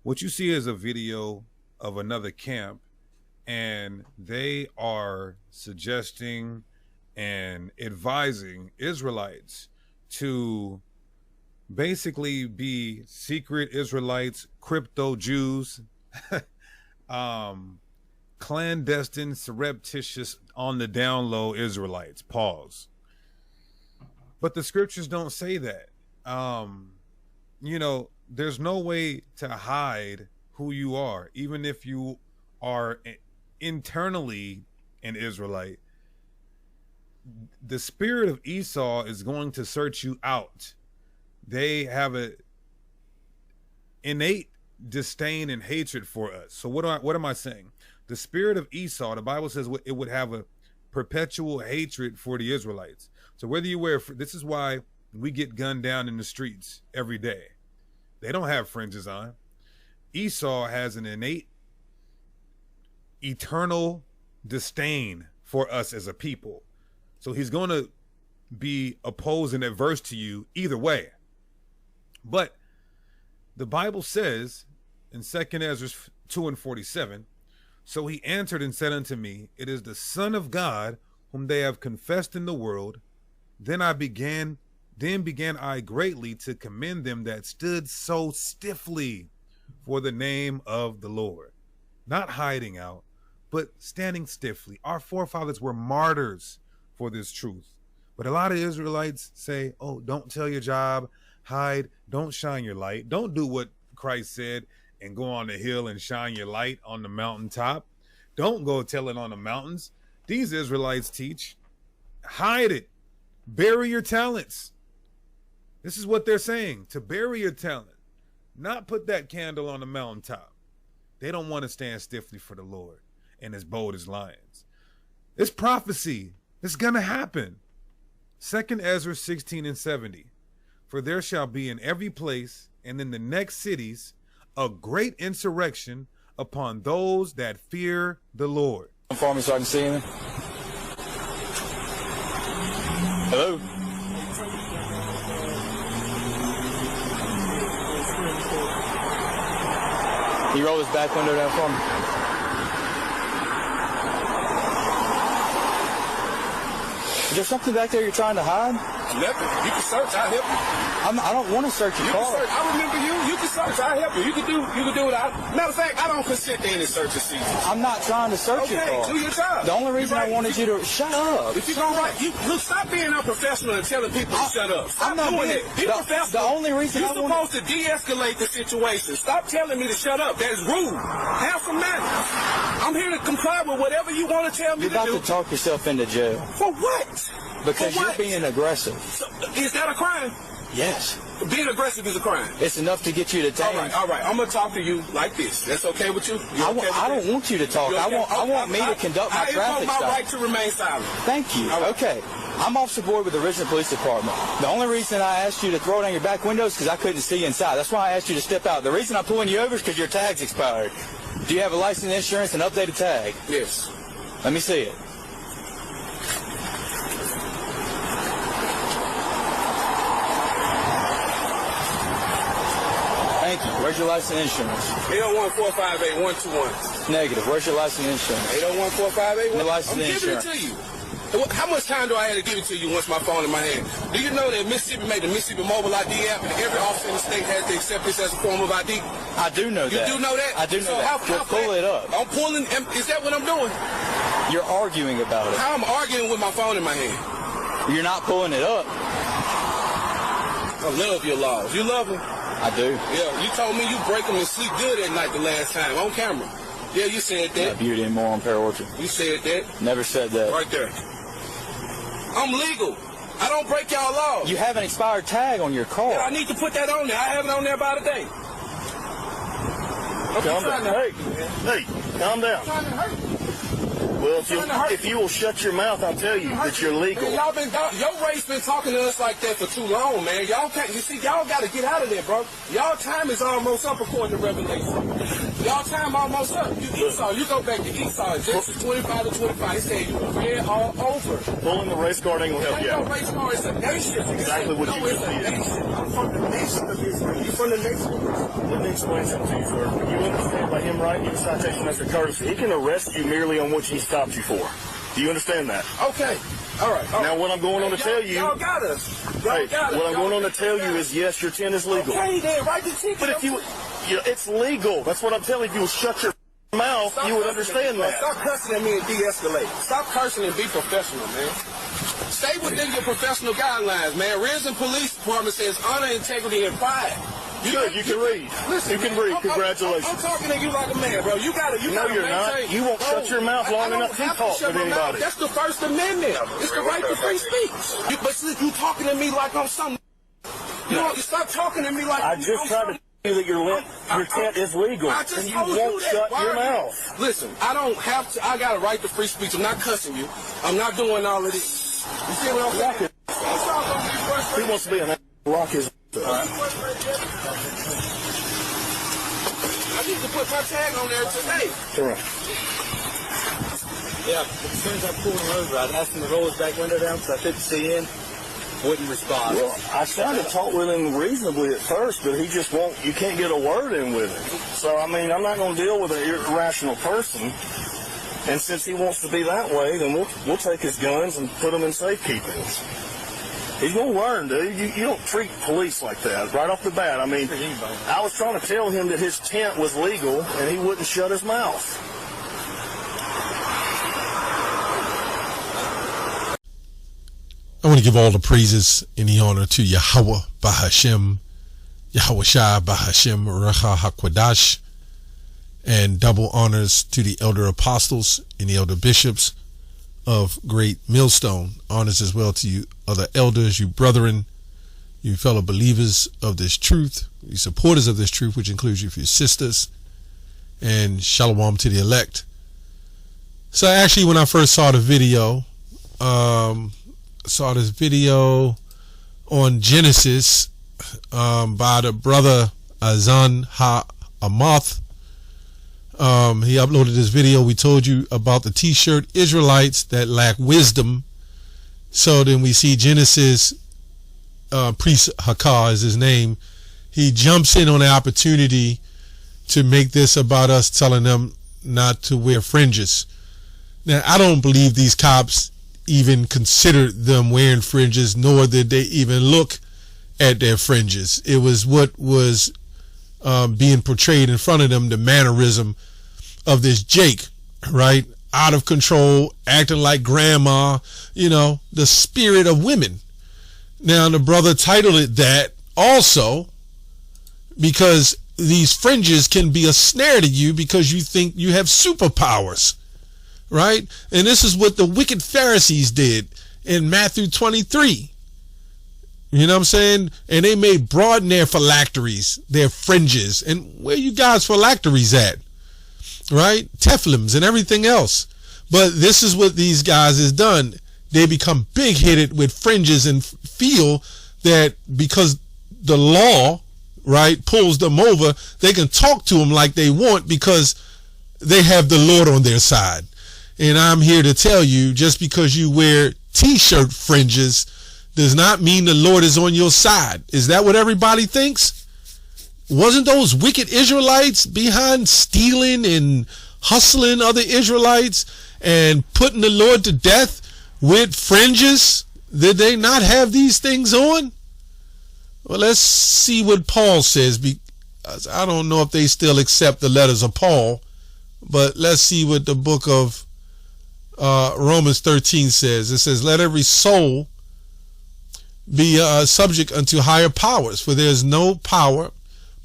What you see is a video of another camp, and they are suggesting and advising Israelites to basically be secret Israelites, crypto Jews, clandestine, surreptitious, on the down low Israelites. Pause. But the scriptures don't say that. You know, there's no way to hide who you are, even if you are internally an Israelite. The spirit of Esau is going to search you out. They have a innate disdain and hatred for us. So what am I saying? The spirit of Esau, the Bible says it would have a perpetual hatred for the Israelites. So whether you wear, this is why we get gunned down in the streets every day. They don't have fringes on. Esau has an innate, eternal disdain for us as a people. So he's going to be opposed and adverse to you either way. But the Bible says in 2 Ezra 2:47, so he answered and said unto me, it is the Son of God whom they have confessed in the world. Then began I greatly to commend them that stood so stiffly for the name of the Lord. Not hiding out, but standing stiffly. Our forefathers were martyrs for this truth. But a lot of Israelites say, oh, don't tell your job, hide, don't shine your light. Don't do what Christ said and go on the hill and shine your light on the mountaintop. Don't go tell it on the mountains. These Israelites teach, hide it, bury your talents. This is what they're saying, to bury your talent, not put that candle on the mountaintop. They don't want to stand stiffly for the Lord and as bold as lions. It's prophecy. It's going to happen. 2 Ezra 16:70. For there shall be in every place and in the next cities a great insurrection upon those that fear the Lord. For me so I can see him. Hello? Can you roll his back window down for me? Is there something back there you're trying to hide? Nothing. You can search. I'll help you. I don't want to search your car. Search. I remember you. You can search. I'll help you. You can do it. Matter of fact, I don't consent to any search and seizure. I'm not trying to search your car. Do your job. The only reason I wanted you to shut up. If you don't look, stop being unprofessional and telling people to shut up. Stop doing it. Be professional. The only reason you're supposed to de-escalate the situation. Stop telling me to shut up. That is rude. Have some manners. I'm here to comply with whatever you want to tell me to do. You're about to talk yourself into jail. For what? Because you're being aggressive. So, is that a crime? Yes. Being aggressive is a crime. It's enough to get you detained. All right. I'm going to talk to you like this. That's okay with you? I don't want you to talk. Okay? I want me to conduct my traffic stop. I invoke my right to remain silent. Thank you. Right. Okay. I'm Officer Boyd with the Richmond Police Department. The only reason I asked you to throw down your back window is because I couldn't see inside. That's why I asked you to step out. The reason I'm pulling you over is because your tag's expired. Do you have a license, insurance, and updated tag? Yes. Let me see it. Thank you. Where's your license and insurance? 801-458-121. Negative. Where's your license and insurance? 801-458-121. No license and I'm insurance. giving it to you. How much time do I have to give it to you once my phone in my hand? Do you know that Mississippi made the Mississippi Mobile ID app and every officer in the state has to accept this as a form of ID? I do know that. You do know that? I do know that. How pull it up. I'm pulling. Is that what I'm doing? You're arguing about it. How am I arguing with my phone in my hand? You're not pulling it up. I love your laws. You love them? I do. Yeah, you told me you break them and sleep good at night the last time on camera. Yeah, you said that. Beauty and more on Pear Orchard. You said that. Never said that. Right there. I'm legal. I don't break y'all laws. You have an expired tag on your car. Yeah, I need to put that on there. I have it on there about a day. Calm down. To hurt you, man. Hey, calm down. I'm trying to hurt you. Well, if you will shut your mouth, I'll tell you that you're legal. Man, your race been talking to us like that for too long, man. Y'all can't. You see, y'all got to get out of there, bro. Y'all time is almost up according to Revelation. Y'all time almost up. Esau, you go back to Esau. Genesis 25 to 25. He said you were red all over. Pulling the race card ain't gonna help you out. Race car is a nation. Exactly what you just did. I'm from the nation of Israel. You from the nation of Israel. Let me explain something to you, sir. You understand by him writing you a citation as a courtesy, he can arrest you merely on what he stopped you for. Do you understand that? Okay. All right. Now, what I'm going on to tell you... Y'all got us. What I'm going on to tell you is, yes, your tent is legal. Okay, then, write the ticket. But if it's legal. That's what I'm telling you. If you will shut your mouth, you would understand that. Stop cursing at me and de-escalate. Stop cursing and be professional, man. Stay within your professional guidelines, man. Risen Police Department says honor, integrity, and pride. Good, you can read. Listen, you can read. Congratulations. I'm talking to you like a man, bro. You gotta No, you're not. You won't shut your mouth long enough to talk with anybody. That's the First Amendment. It's the right to free speech. But see, you talking to me like I'm something. You stop talking to me like I just tried to tell you that your tent is legal, and you won't shut your mouth. Listen, I don't have to. I got a right to free speech. I'm not cussing you. I'm not doing all of this. You see what I'm saying? He wants to be an rock his. I need to put my tag on there today. Correct. Yeah, as soon as I pulled him over, I asked him to roll his back window down because I couldn't see in. Wouldn't respond. Well, I tried to talk with him reasonably at first, but he just won't. You can't get a word in with him. So, I mean, I'm not going to deal with an irrational person. And since he wants to be that way, then we'll take his guns and put them in safekeeping. He's going to learn, dude. You don't treat police like that right off the bat. I mean, I was trying to tell him that his tent was legal, and he wouldn't shut his mouth. I want to give all the praises and the honor to Yahweh Bahashem, Yahweh Shai Bahashem Recha HaKwadash, and double honors to the elder apostles and the elder bishops of Great Millstone. Honors as well to you other elders, you brethren, you fellow believers of this truth, you supporters of this truth, which includes you for your sisters, and shalom to the elect. So actually, when I first saw the video, saw this video on Genesis by the brother Azan Ha-Amath. He uploaded this video. We told you about the t-shirt Israelites that lack wisdom. So then we see Genesis, Priest Hakar is his name. He jumps in on the opportunity to make this about us telling them not to wear fringes. Now, I don't believe these cops even considered them wearing fringes, nor did they even look at their fringes. It was what was being portrayed in front of them, the mannerism of this Jake, right? Out of control, acting like grandma, the spirit of women. Now, the brother titled it that also because these fringes can be a snare to you because you think you have superpowers, right? And this is what the wicked Pharisees did in Matthew 23. You know what I'm saying? And they may broaden their phylacteries, their fringes. And where you guys phylacteries at? Right? Teflims and everything else. But this is what these guys has done. They become big-headed with fringes and feel that because the law, right, pulls them over, they can talk to them like they want because they have the Lord on their side. And I'm here to tell you, just because you wear t-shirt fringes does not mean the Lord is on your side. Is that what everybody thinks? Wasn't those wicked Israelites behind stealing and hustling other Israelites and putting the Lord to death with fringes? Did they not have these things on? Well, let's see what Paul says. Because I don't know if they still accept the letters of Paul, but let's see what the book of Romans 13 says. It says, let every soul be subject unto higher powers, for there is no power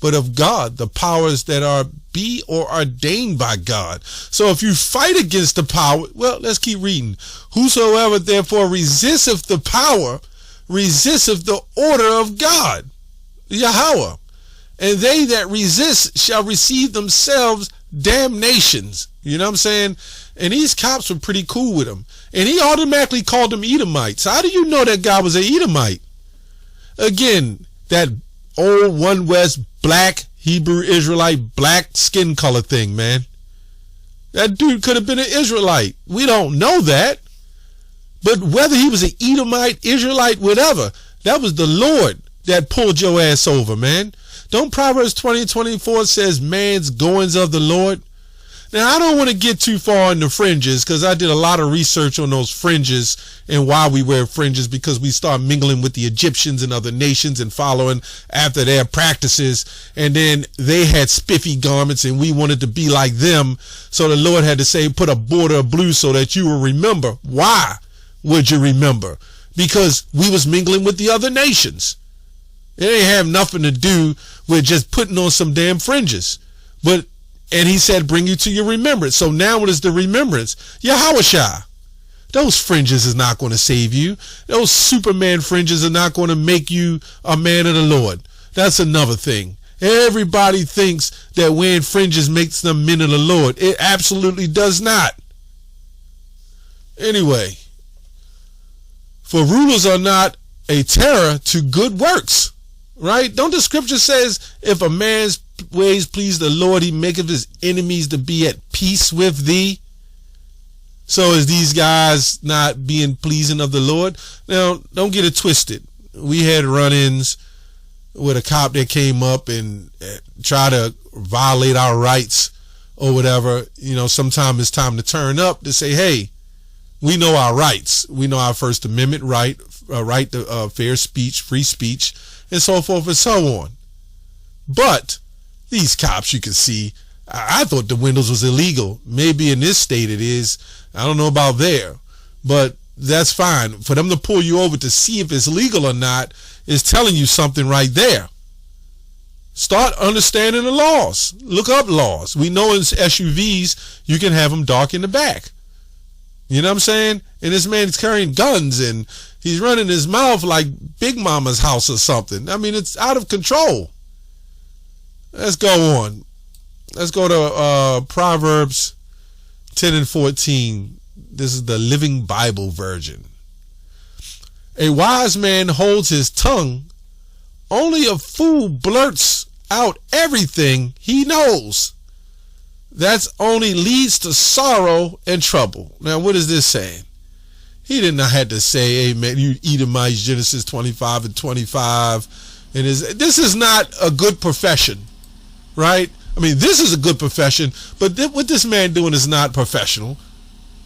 but of God, the powers that are be or ordained by God. So if you fight against the power, well, let's keep reading. Whosoever therefore resisteth the power, resisteth the order of God, Yahweh. And they that resist shall receive themselves damnations. You know what I'm saying? And these cops were pretty cool with him. And he automatically called them Edomites. How do you know that guy was an Edomite? Again, that old One West black Hebrew Israelite black skin color thing, man. That dude could have been an Israelite. We don't know that. But whether he was an Edomite, Israelite, whatever, that was the Lord that pulled your ass over, man. Don't Proverbs 20:24 says man's goings of the Lord? Now, I don't want to get too far in the fringes because I did a lot of research on those fringes and why we wear fringes, because we start mingling with the Egyptians and other nations and following after their practices. And then they had spiffy garments and we wanted to be like them. So the Lord had to say, put a border of blue so that you will remember. Why would you remember? Because we was mingling with the other nations. It ain't have nothing to do with just putting on some damn fringes. And he said, bring you to your remembrance. So now what is the remembrance? Yahushua. Those fringes is not going to save you. Those Superman fringes are not going to make you a man of the Lord. That's another thing. Everybody thinks that wearing fringes makes them men of the Lord. It absolutely does not. Anyway, for rulers are not a terror to good works. Right? Don't the scripture says, if a man's ways please the Lord, he maketh his enemies to be at peace with thee? So is these guys not being pleasing of the Lord? Now, don't get it twisted. We had run-ins with a cop that came up and tried to violate our rights or whatever. You know, sometimes it's time to turn up to say, hey, we know our rights. We know our First Amendment right to fair speech, free speech, and so forth and so on. But these cops, you can see, I thought the windows was illegal. Maybe in this state it is. I don't know about there. But that's fine. For them to pull you over to see if it's legal or not is telling you something right there. Start understanding the laws. Look up laws. We know in SUVs, you can have them dark in the back. You know what I'm saying? And this man's carrying guns and he's running his mouth like Big Mama's house or something. I mean, it's out of control. Let's go on. Let's go to Proverbs 10 and 14. This is the Living Bible version. A wise man holds his tongue. Only a fool blurts out everything he knows. That's only leads to sorrow and trouble. Now, what is this saying? He did not have to say, amen, you Edomites, Genesis 25 and 25. And this is not a good profession, right? I mean, this is a good profession, but what this man doing is not professional.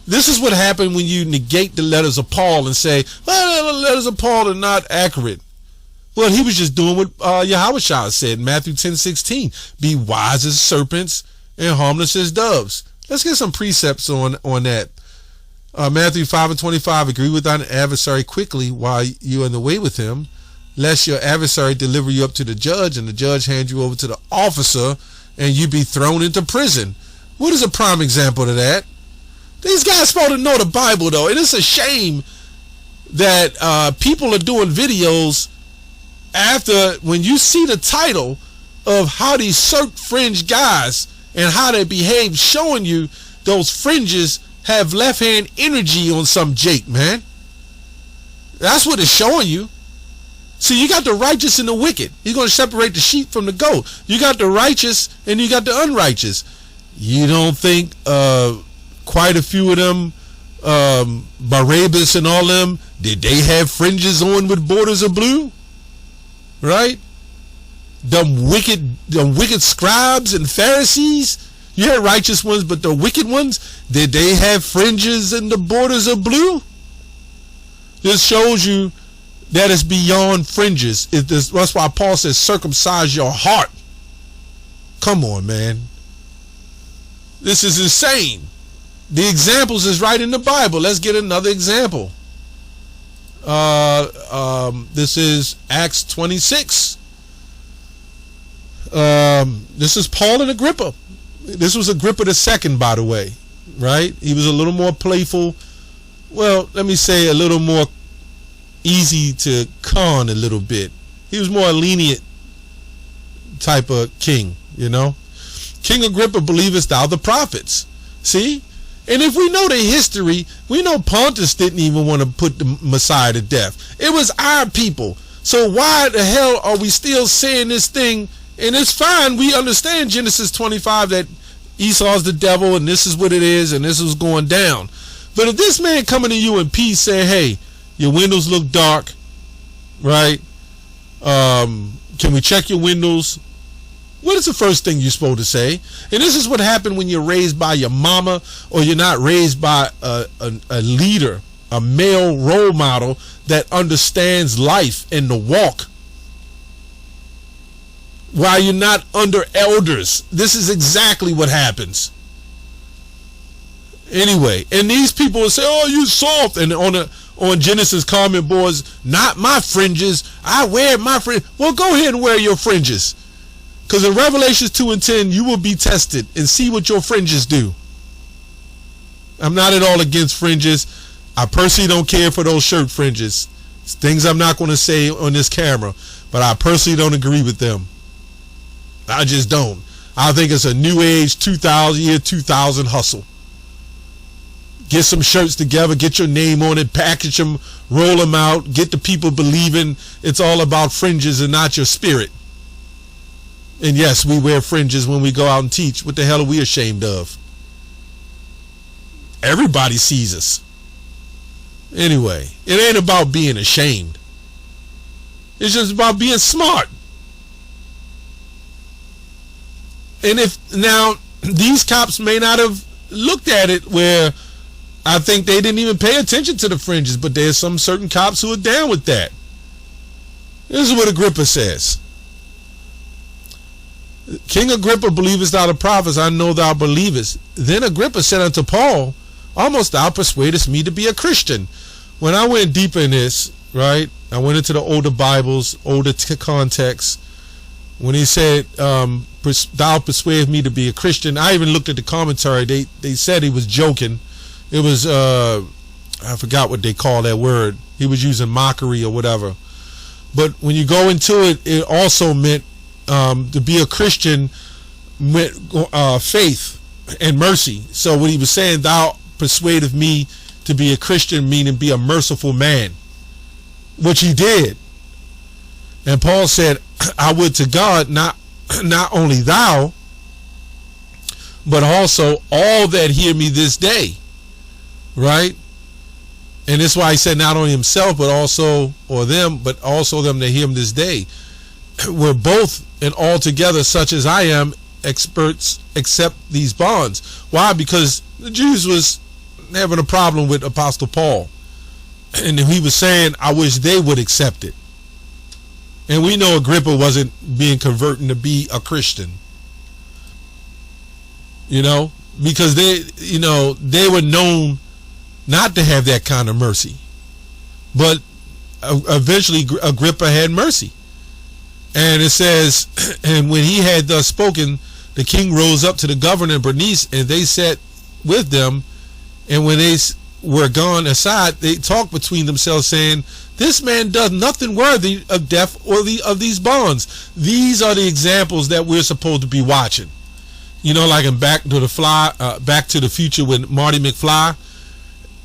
This is what happened when you negate the letters of Paul and say, well, the letters of Paul are not accurate. Well, he was just doing what Yahushua said in Matthew 10:16. Be wise as serpents and harmless as doves. Let's get some precepts on that. Matthew 5 and 25, agree with thine adversary quickly while you are in the way with him, lest your adversary deliver you up to the judge, and the judge hand you over to the officer, and you be thrown into prison. What is a prime example of that? These guys supposed to know the Bible, though. And it's a shame that people are doing videos after, when you see the title of how these fringe guys and how they behave, showing you those fringes have left-hand energy on some Jake, man. That's what it's showing you. See, you got the righteous and the wicked. He's going to separate the sheep from the goat. You got the righteous and you got the unrighteous. You don't think quite a few of them, Barabbas and all them, did they have fringes on with borders of blue? Right? Them wicked scribes and Pharisees, you had righteous ones, but the wicked ones, did they have fringes and the borders of blue? This shows you that it's beyond fringes. That's why Paul says, circumcise your heart. Come on, man. This is insane. The examples is right in the Bible. Let's get another example. This is Acts 26. This is Paul and Agrippa. This was Agrippa II, by the way, right? He was a little more playful. Well, let me say a little more easy to con a little bit. He was more a lenient type of king, you know. King Agrippa, believest thou the prophets? See? And if we know the history, we know Pontus didn't even want to put the Messiah to death. It was our people. So why the hell are we still saying this thing? And it's fine. We understand Genesis 25 that Esau's the devil and this is what it is and this is going down. But if this man coming to you in peace saying, hey, your windows look dark, right? Can we check your windows? What is the first thing you're supposed to say? And this is what happened when you're raised by your mama or you're not raised by a leader, a male role model that understands life and the walk. While you're not under elders, this is exactly what happens. Anyway, and these people will say, oh, you soft. And on Genesis comment boards, not my fringes. I wear my fringes. Well, go ahead and wear your fringes. Because in Revelations 2 and 10, you will be tested and see what your fringes do. I'm not at all against fringes. I personally don't care for those shirt fringes. It's things I'm not going to say on this camera, but I personally don't agree with them. I just don't. I think it's a new age 2000 hustle. Get some shirts together, get your name on it, package them, roll them out, get the people believing it's all about fringes and not your spirit. And yes, we wear fringes when we go out and teach. What the hell are we ashamed of? Everybody sees us. Anyway, it ain't about being ashamed. It's just about being smart. And if now these cops may not have looked at it where I think they didn't even pay attention to the fringes, but there's some certain cops who are down with that. This is what Agrippa says. King Agrippa, believest thou the prophets? I know thou believest. Then Agrippa said unto Paul, almost thou persuadest me to be a Christian. When I went deeper in this, right, I went into the older Bibles, older contexts. When he said, thou persuadest me to be a Christian, I even looked at the commentary. They said he was joking. It was, I forgot what they call that word. He was using mockery or whatever. But when you go into it, it also meant to be a Christian meant faith and mercy. So when he was saying, thou persuadest me to be a Christian, meaning be a merciful man, which he did. And Paul said, I would to God, not only thou, but also all that hear me this day. Right? And that's why he said not only himself, but also, or them, but also them that hear him this day. We're both and all together, such as I am, experts accept these bonds. Why? Because the Jews was having a problem with Apostle Paul. And he was saying, I wish they would accept it. And we know Agrippa wasn't being converted to be a Christian. You know, because they were known not to have that kind of mercy. But eventually Agrippa had mercy. And it says, and when he had thus spoken, the king rose up to the governor and Bernice, and they sat with them. And when they were gone aside, they talked between themselves, saying, this man does nothing worthy of death or of these bonds. These are the examples that we're supposed to be watching. You know, like in Back to the Future with Marty McFly,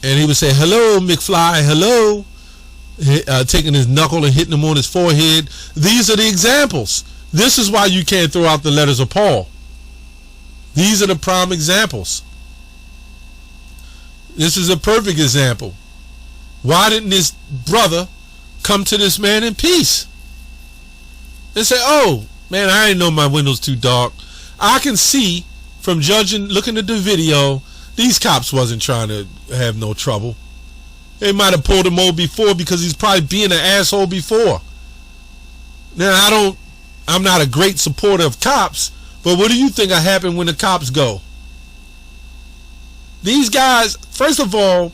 and he would say, hello, McFly, hello, taking his knuckle and hitting him on his forehead. These are the examples. This is why you can't throw out the letters of Paul. These are the prime examples. This is a perfect example. Why didn't this brother come to this man in peace and say, oh, man, I didn't know my window's too dark. I can see from looking at the video, these cops wasn't trying to have no trouble. They might have pulled him over before because he's probably being an asshole before. Now, I'm not a great supporter of cops, but what do you think will happen when the cops go? These guys, first of all,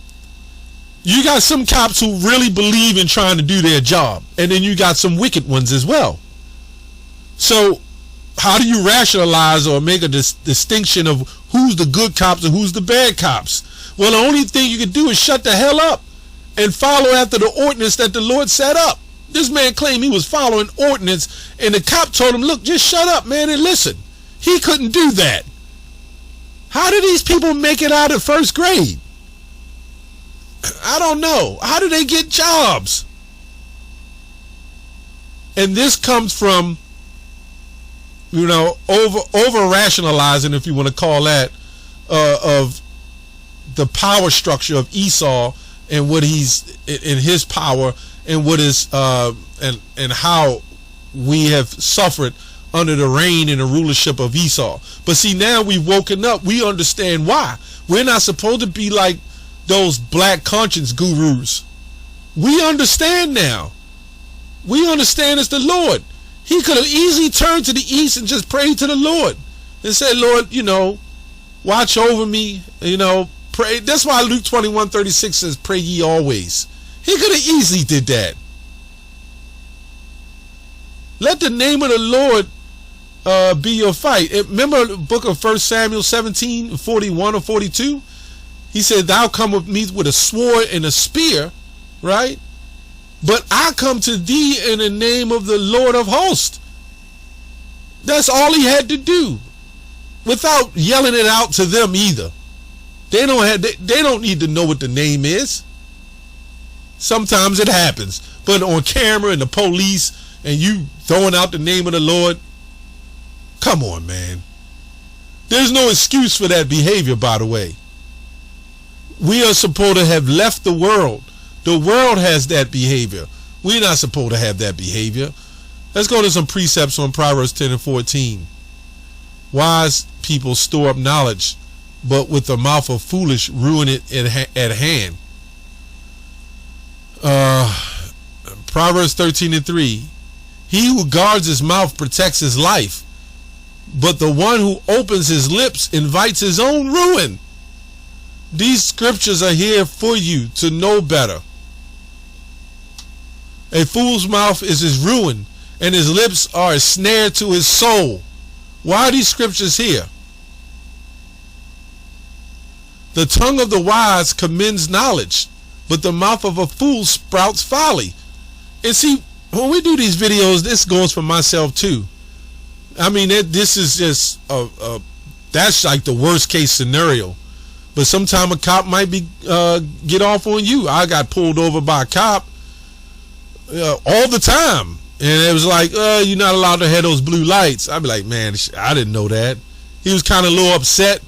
you got some cops who really believe in trying to do their job, and then you got some wicked ones as well. So how do you rationalize or make a distinction of who's the good cops and who's the bad cops? Well, the only thing you can do is shut the hell up and follow after the ordinance that the Lord set up. This man claimed he was following ordinance, and the cop told him, look, just shut up, man, and listen. He couldn't do that. How did these people make it out of first grade? I don't know. How do they get jobs? And this comes from, over rationalizing, if you want to call that, of the power structure of Esau and what he's in his power and what is and how we have suffered under the reign and the rulership of Esau. But see, now we've woken up. We understand why. We're not supposed to be like those black conscience gurus. We understand now. We understand it's the Lord. He could have easily turned to the east and just prayed to the Lord and said, Lord, watch over me, pray. That's why Luke 21:36 says, pray ye always. He could have easily did that. Let the name of the Lord be your fight. Remember the book of 1 Samuel 17:41 or 42? He said, thou come with me with a sword and a spear, right? But I come to thee in the name of the Lord of hosts. That's all he had to do, without yelling it out to them either. They don't need to know what the name is. Sometimes it happens, but on camera and the police and you throwing out the name of the Lord, come on, man. There's no excuse for that behavior, by the way. We are supposed to have left the world. The world has that behavior. We're not supposed to have that behavior. Let's go to some precepts on Proverbs 10 and 14. Wise people store up knowledge, but with the mouth of foolish ruin it at hand. Proverbs 13 and 3. He who guards his mouth protects his life, but the one who opens his lips invites his own ruin. These scriptures are here for you to know better. A fool's mouth is his ruin, and his lips are a snare to his soul. Why are these scriptures here? The tongue of the wise commends knowledge, but the mouth of a fool sprouts folly. And see, when we do these videos, this goes for myself too. I mean, this is just that's like the worst case scenario. But sometime a cop might be get off on you. I got pulled over by a cop all the time, and it was like, you're not allowed to have those blue lights. I'd be like, man, I didn't know that. He was kind of a little upset,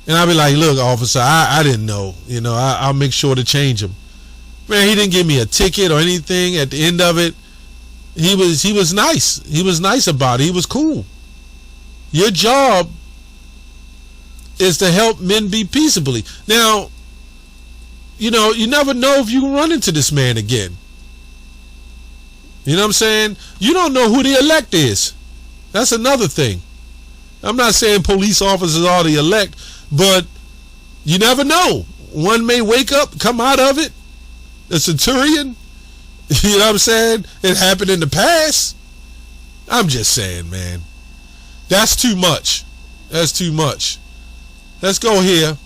and I'd be like, look, officer, I didn't know. I'll make sure to change him. Man, he didn't give me a ticket or anything. At the end of it, he was nice. He was nice about it. He was cool. Your job is to help men be peaceably. Now, you never know if you can run into this man again. You know what I'm saying? You don't know who the elect is. That's another thing. I'm not saying police officers are the elect, but you never know. One may wake up, come out of it, a centurion. You know what I'm saying? It happened in the past. I'm just saying, man. That's too much. That's too much. Let's go here.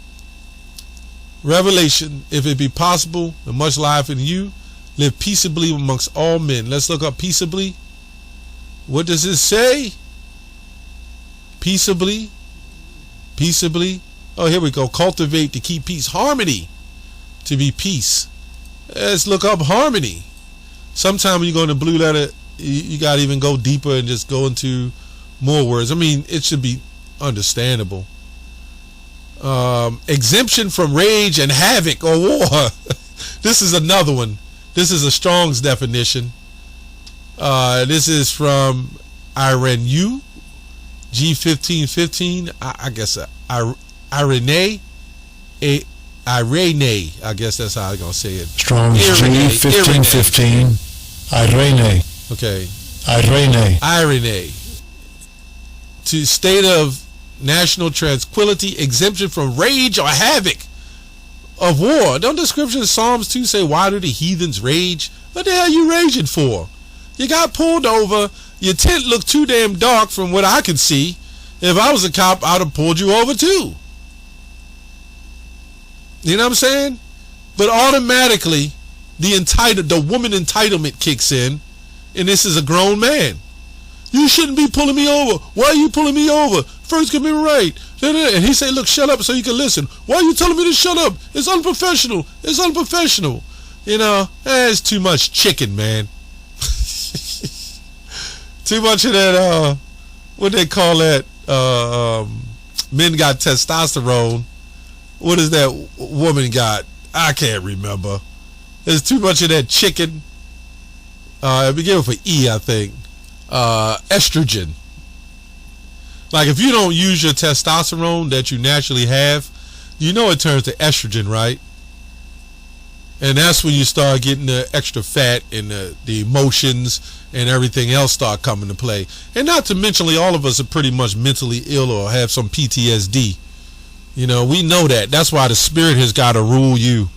Revelation, if it be possible, and much life in you, live peaceably amongst all men. Let's look up peaceably. What does it say? Peaceably. Peaceably. Oh, here we go. Cultivate to keep peace. Harmony. To be peace. Let's look up harmony. Sometime when you go in the blue letter, you got to even go deeper and just go into more words. I mean, it should be understandable. Exemption from rage and havoc or war. This is another one. This is a Strong's definition. This is from Irenu, G1515. I guess Irene, I guess that's how I'm gonna say it. Strong's G1515. Irene. Okay. Irene. To state of national tranquility, exemption from rage or havoc of war. Don't the scripture in Psalms 2 say, why do the heathens rage? What the hell are you raging for? You got pulled over. Your tent looked too damn dark from what I could see. If I was a cop, I'd have pulled you over too. You know what I'm saying? But automatically, the woman entitlement kicks in, and this is a grown man. You shouldn't be pulling me over. Why are you pulling me over? First Amendment right. And he said, look, shut up so you can listen. Why are you telling me to shut up? It's unprofessional. It's unprofessional. You know, it's too much chicken, man. Too much of that, what they call that, men got testosterone. What is that woman got? I can't remember. There's too much of that chicken. It begins with E, I think. Estrogen. Like if you don't use your testosterone that you naturally have, you know it turns to estrogen, right? And that's when you start getting the extra fat and the emotions and everything else start coming to play. And not to mention, all of us are pretty much mentally ill or have some PTSD. You know, we know that. That's why the spirit has got to rule you.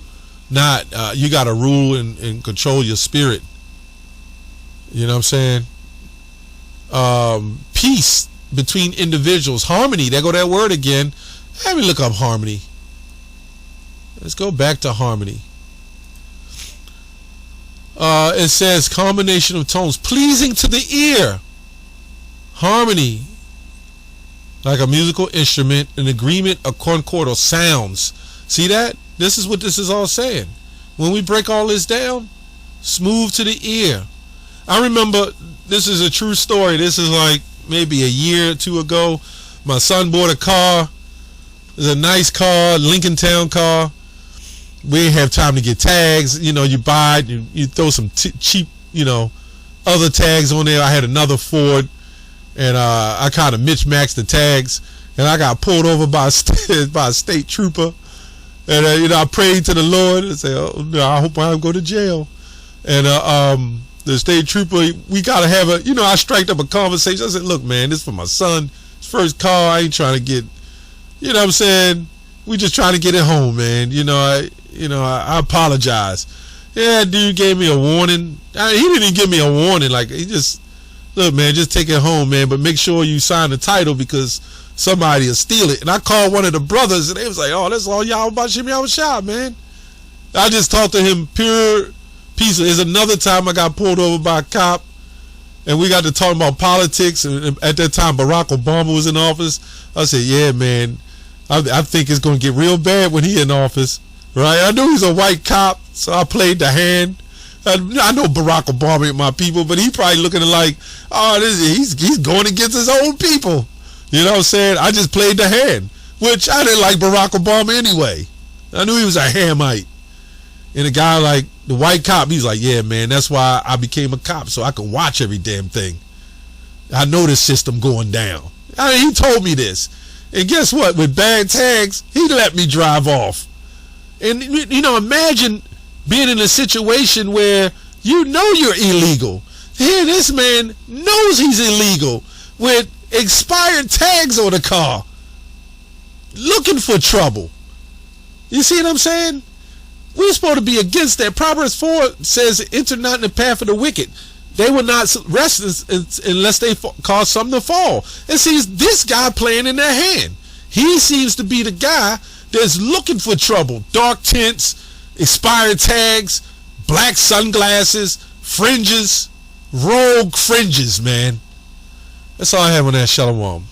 Not, you got to rule and control your spirit. You know what I'm saying? Peace between individuals. Harmony. There go that word again. Let me look up harmony. Let's go back to harmony. It says combination of tones pleasing to the ear. Harmony, like a musical instrument, an agreement of concordal sounds. See that? This is what this is all saying. When we break all this down, smooth to the ear. I remember, this is a true story. This is like maybe a year or two ago. My son bought a car. It was a nice car, Lincoln Town car. We didn't have time to get tags. You know, you buy it, you throw some cheap, you know, other tags on there. I had another Ford, and I kind of mismatched the tags, and I got pulled over by a state trooper. And, you know, I prayed to the Lord and said, oh, no, I hope I don't go to jail. And the state trooper, we got to have you know, I striked up a conversation. I said, look, man, this is for my son. His first car. I ain't trying to get, you know what I'm saying? We just trying to get it home, man. You know, I apologize. Yeah, dude gave me a warning. He didn't even give me a warning. Like, he just, look, man, just take it home, man. But make sure you sign the title because somebody will steal it. And I called one of the brothers, and they was like, oh, that's all y'all about shimmy out shot, man. I just talked to him pure peace. There's another time I got pulled over by a cop, and we got to talking about politics. And at that time, Barack Obama was in office. I said, yeah, man, I think it's going to get real bad when he in office, right? I knew he's a white cop, so I played the hand. I know Barack Obama ain't my people, but he probably looking like, oh, he's going against his own people. You know what I'm saying? I just played the hand, which I didn't like Barack Obama anyway. I knew he was a Hamite. And a guy like the white cop, he's like, yeah, man, that's why I became a cop, so I can watch every damn thing. I know this system going down. I mean, he told me this. And guess what? With bad tags, he let me drive off. And, you know, imagine being in a situation where you know you're illegal. Here, this man knows he's illegal with expired tags on the car, looking for trouble. You see what I'm saying? We're supposed to be against that. Proverbs 4 says, enter not in the path of the wicked. They will not rest unless they cause something to fall. And see, this guy playing in their hand. He seems to be the guy that's looking for trouble. Dark tints, expired tags, black sunglasses, fringes, rogue fringes, man. That's all I have on that. Shalom.